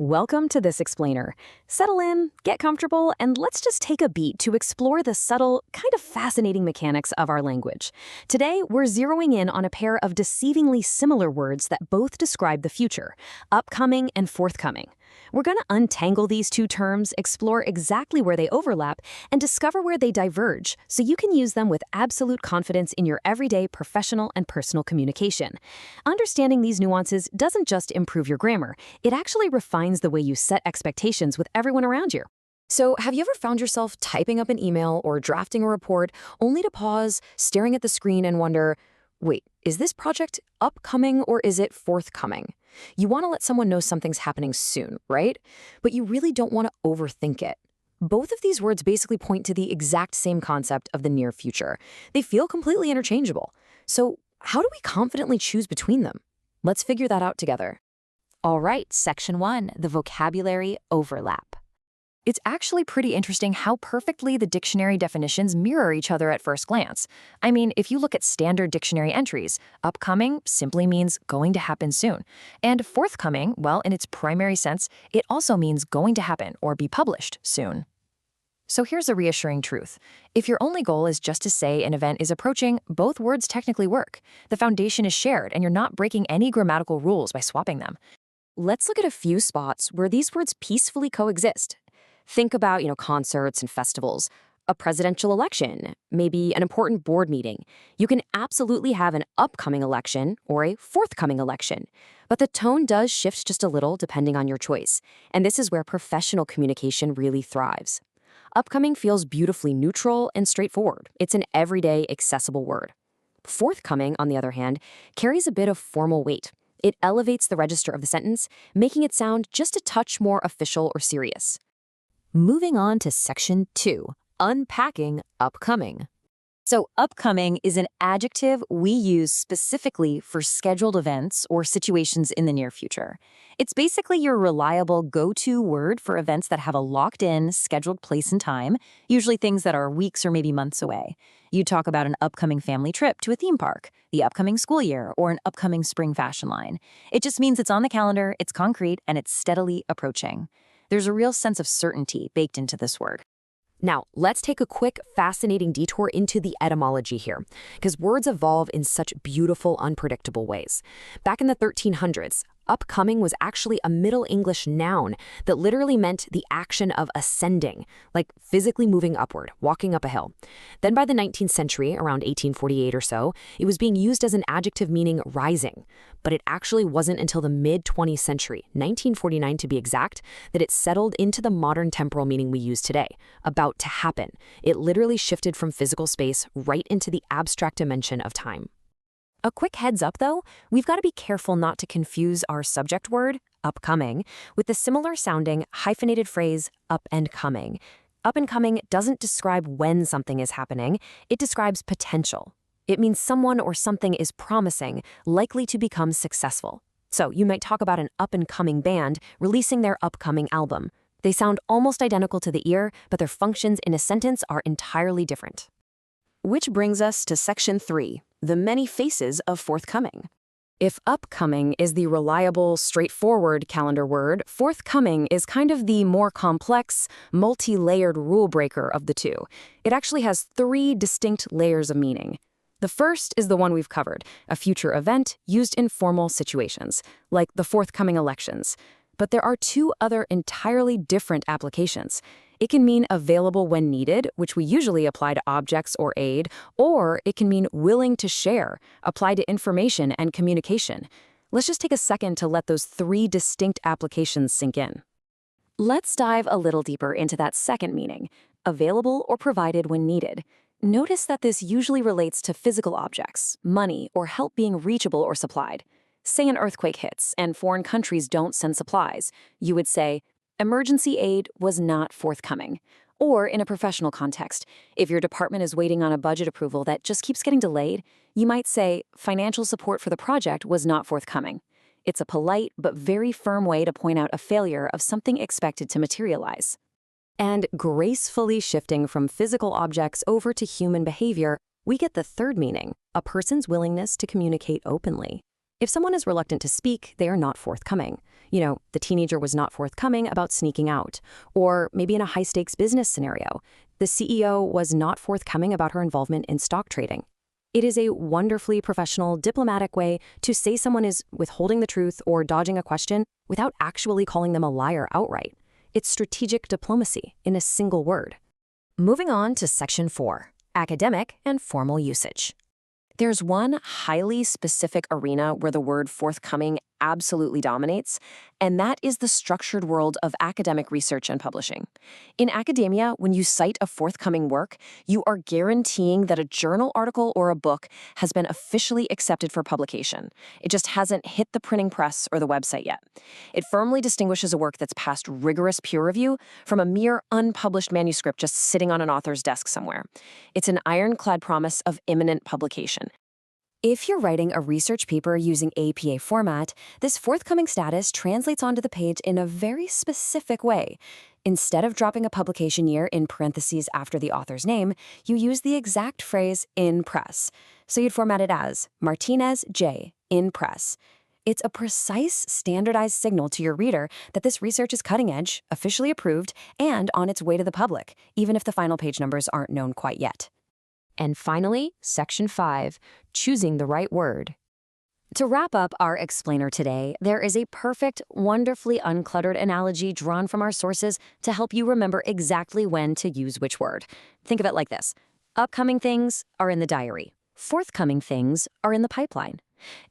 Welcome to this explainer. Settle in, get comfortable, and let's just take a beat to explore the subtle, kind of fascinating mechanics of our language. Today, we're zeroing in on a pair of deceivingly similar words that both describe the future, upcoming and forthcoming. We're going to untangle these two terms, explore exactly where they overlap, and discover where they diverge so you can use them with absolute confidence in your everyday professional and personal communication. Understanding these nuances doesn't just improve your grammar, it actually refines the way you set expectations with everyone around you. So, have you ever found yourself typing up an email or drafting a report only to pause, staring at the screen and wonder, wait, is this project upcoming or is it forthcoming? You want to let someone know something's happening soon, right? But you really don't want to overthink it. Both of these words basically point to the exact same concept of the near future. They feel completely interchangeable. So, how do we confidently choose between them? Let's figure that out together. All right, Section 1, the vocabulary overlap. It's actually pretty interesting how perfectly the dictionary definitions mirror each other at first glance. I mean, if you look at standard dictionary entries, upcoming simply means going to happen soon. And forthcoming, well, in its primary sense, it also means going to happen or be published soon. So here's a reassuring truth. If your only goal is just to say an event is approaching, both words technically work. The foundation is shared, and you're not breaking any grammatical rules by swapping them. Let's look at a few spots where these words peacefully coexist. Think about, concerts and festivals, a presidential election, maybe an important board meeting. You can absolutely have an upcoming election or a forthcoming election. But the tone does shift just a little depending on your choice. And this is where professional communication really thrives. Upcoming feels beautifully neutral and straightforward. It's an everyday, accessible word. Forthcoming, on the other hand, carries a bit of formal weight. It elevates the register of the sentence, making it sound just a touch more official or serious. Moving on to Section 2, unpacking upcoming. So upcoming is an adjective we use specifically for scheduled events or situations in the near future. It's basically your reliable go-to word for events that have a locked-in, scheduled place and time, usually things that are weeks or maybe months away. You talk about an upcoming family trip to a theme park, the upcoming school year, or an upcoming spring fashion line. It just means it's on the calendar, it's concrete, and it's steadily approaching. There's a real sense of certainty baked into this word. Now, let's take a quick, fascinating detour into the etymology here, because words evolve in such beautiful, unpredictable ways. Back in the 1300s, upcoming was actually a Middle English noun that literally meant the action of ascending, like physically moving upward, walking up a hill. Then by the 19th century, around 1848 or so, it was being used as an adjective meaning rising. But it actually wasn't until the mid-20th century, 1949 to be exact, that it settled into the modern temporal meaning we use today, about to happen. It literally shifted from physical space right into the abstract dimension of time. A quick heads up, though, we've got to be careful not to confuse our subject word, upcoming, with the similar sounding hyphenated phrase, up and coming. Up and coming doesn't describe when something is happening, it describes potential. It means someone or something is promising, likely to become successful. So you might talk about an up-and-coming band releasing their upcoming album. They sound almost identical to the ear, but their functions in a sentence are entirely different. Which brings us to Section 3, the many faces of forthcoming. If upcoming is the reliable, straightforward calendar word, forthcoming is kind of the more complex, multi-layered rule breaker of the two. It actually has 3 distinct layers of meaning. The first is the one we've covered, a future event used in formal situations, like the forthcoming elections. But there are 2 other entirely different applications. It can mean available when needed, which we usually apply to objects or aid, or it can mean willing to share, applied to information and communication. Let's just take a second to let those 3 distinct applications sink in. Let's dive a little deeper into that second meaning, available or provided when needed. Notice that this usually relates to physical objects, money, or help being reachable or supplied. Say an earthquake hits and foreign countries don't send supplies. You would say, emergency aid was not forthcoming. Or in a professional context, if your department is waiting on a budget approval that just keeps getting delayed, you might say, financial support for the project was not forthcoming. It's a polite but very firm way to point out a failure of something expected to materialize. And gracefully shifting from physical objects over to human behavior, we get the third meaning, a person's willingness to communicate openly. If someone is reluctant to speak, they are not forthcoming. You know, the teenager was not forthcoming about sneaking out. Or maybe in a high-stakes business scenario, the CEO was not forthcoming about her involvement in stock trading. It is a wonderfully professional, diplomatic way to say someone is withholding the truth or dodging a question without actually calling them a liar outright. It's strategic diplomacy in a single word. Moving on to Section 4, Academic and Formal Usage. There's one highly specific arena where the word forthcoming absolutely dominates, and that is the structured world of academic research and publishing. In academia, when you cite a forthcoming work, you are guaranteeing that a journal article or a book has been officially accepted for publication. It just hasn't hit the printing press or the website yet. It firmly distinguishes a work that's passed rigorous peer review from a mere unpublished manuscript just sitting on an author's desk somewhere. It's an ironclad promise of imminent publication. If you're writing a research paper using APA format, this forthcoming status translates onto the page in a very specific way. Instead of dropping a publication year in parentheses after the author's name, you use the exact phrase in press. So you'd format it as Martinez J. in press. It's a precise, standardized signal to your reader that this research is cutting edge, officially approved, and on its way to the public, even if the final page numbers aren't known quite yet. And finally, Section 5, choosing the right word. To wrap up our explainer today, there is a perfect, wonderfully uncluttered analogy drawn from our sources to help you remember exactly when to use which word. Think of it like this. Upcoming things are in the diary. Forthcoming things are in the pipeline.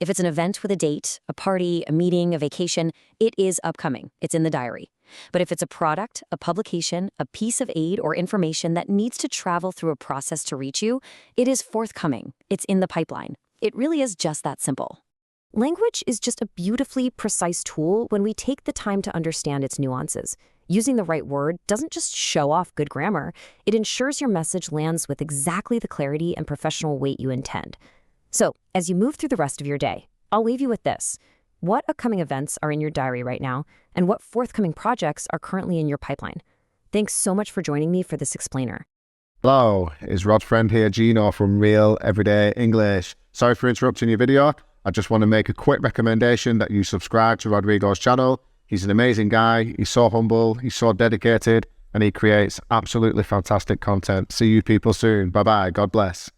If it's an event with a date, a party, a meeting, a vacation, it is upcoming. It's in the diary. But if it's a product, a publication, a piece of aid or information that needs to travel through a process to reach you, it is forthcoming. It's in the pipeline. It really is just that simple. Language is just a beautifully precise tool when we take the time to understand its nuances. Using the right word doesn't just show off good grammar, it ensures your message lands with exactly the clarity and professional weight you intend. So, as you move through the rest of your day, I'll leave you with this. What upcoming events are in your diary right now, and what forthcoming projects are currently in your pipeline? Thanks so much for joining me for this explainer. Hello, it's Rod's friend here, Gino from Real Everyday English. Sorry for interrupting your video. I just want to make a quick recommendation that you subscribe to Rodrigo's channel. He's an amazing guy, he's so humble, he's so dedicated, and he creates absolutely fantastic content. See you people soon. Bye-bye. God bless.